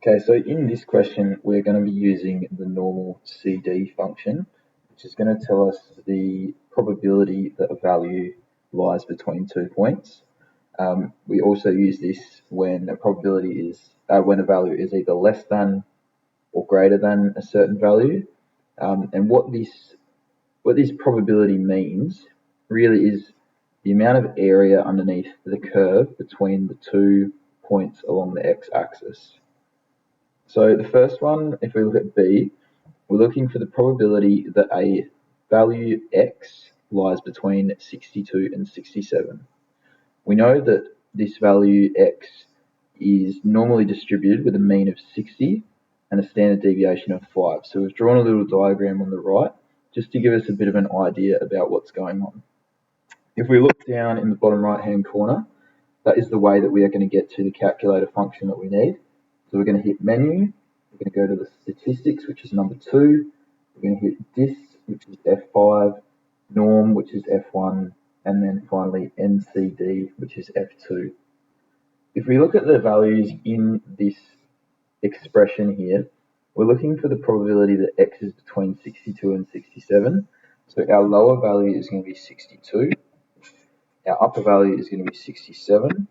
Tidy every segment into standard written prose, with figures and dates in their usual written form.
Okay, so in this question, we're going to be using the normal Ncd function, which is going to tell us the probability that a value lies between 2 points. We also use this when when a value is either less than or greater than a certain value. And what this probability means really is the amount of area underneath the curve between the 2 points along the x-axis. So the first one, if we look at B, we're looking for the probability that a value x lies between 62 and 67. We know that this value x is normally distributed with a mean of 60 and a standard deviation of 5. So we've drawn a little diagram on the right just to give us a bit of an idea about what's going on. If we look down in the bottom right hand corner, that is the way that we are going to get to the calculator function that we need. So we're going to hit menu, we're going to go to the statistics, which is number 2, we're going to hit dis, which is F5, norm, which is F1, and then finally Ncd, which is F2. If we look at the values in this expression here, we're looking for the probability that x is between 62 and 67. So our lower value is going to be 62, our upper value is going to be 67,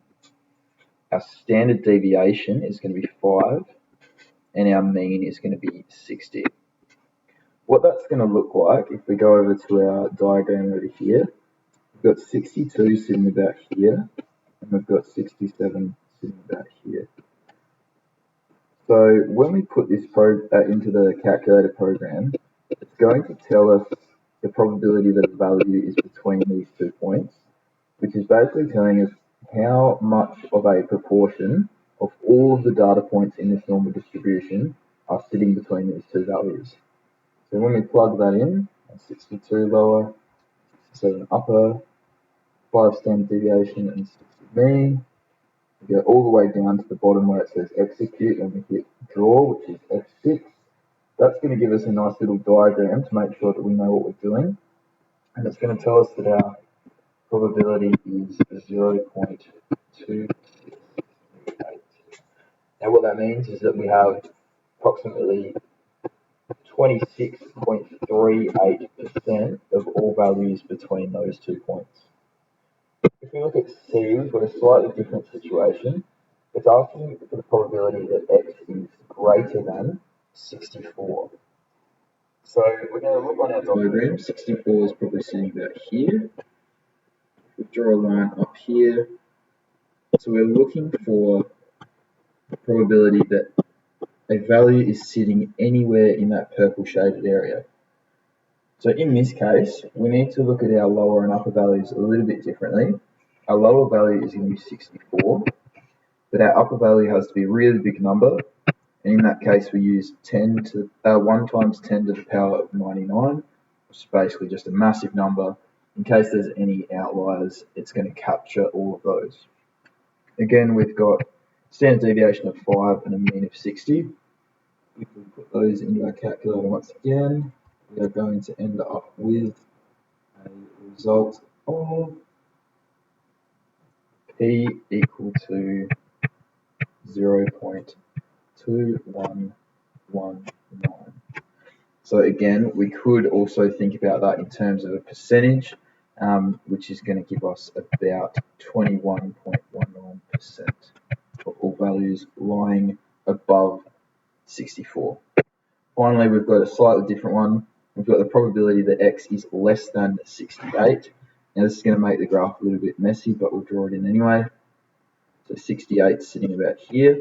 our standard deviation is going to be 5, and our mean is going to be 60. What that's going to look like, if we go over to our diagram over here, we've got 62 sitting about here, and we've got 67 sitting about here. So when we put this into the calculator program, it's going to tell us the probability that a value is between these 2 points, which is basically telling us how much of a proportion of all of the data points in this normal distribution are sitting between these two values. So when we plug that in, 62 lower, 67 upper, 5 standard deviation and 60 mean, we go all the way down to the bottom where it says execute and we hit draw, which is F6. That's going to give us a nice little diagram to make sure that we know what we're doing. And it's going to tell us that our probability is 0.268. Now what that means is that we have approximately 26.38% of all values between those 2 points. If we look at C, we've got a slightly different situation. It's asking for the probability that x is greater than 64. So we're going to look on our diagram. 64 is probably sitting about here. We draw a line up here. So we're looking for the probability that a value is sitting anywhere in that purple shaded area. So in this case, we need to look at our lower and upper values a little bit differently. Our lower value is going to be 64, but our upper value has to be a really big number. And in that case, we use 1 times 10 to the power of 99, which is basically just a massive number. In case there's any outliers, it's going to capture all of those. Again, we've got standard deviation of 5 and a mean of 60. If we put those into our calculator once again, we are going to end up with a result of P equal to 0.2119. So again, we could also think about that in terms of a percentage, which is going to give us about 21.19% of all values lying above 64. Finally, we've got a slightly different one. We've got the probability that x is less than 68. Now this is going to make the graph a little bit messy, but we'll draw it in anyway. So 68 is sitting about here.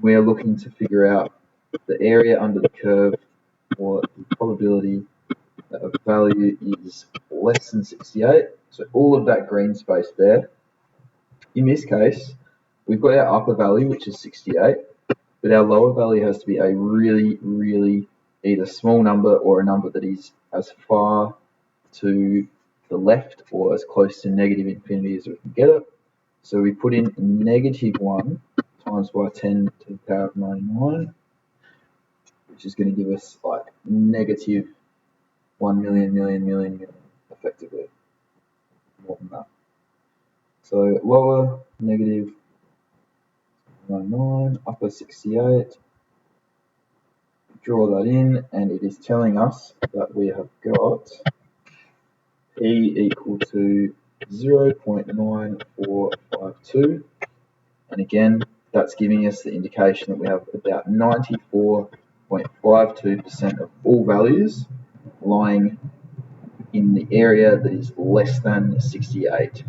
We are looking to figure out the area under the curve, or the probability that a value is less than 68. So all of that green space there. In this case, we've got our upper value, which is 68, but our lower value has to be a really, really either small number or a number that is as far to the left or as close to negative infinity as we can get it. So we put in -1 times by 10 to the power of 99, which is going to give us like -1 million, effectively. More than that. So lower, negative, 0.99 upper 68. Draw that in, and it is telling us that we have got E equal to 0.9452, and again that's giving us the indication that we have about 94.52% of all values lying in the area that is less than 68.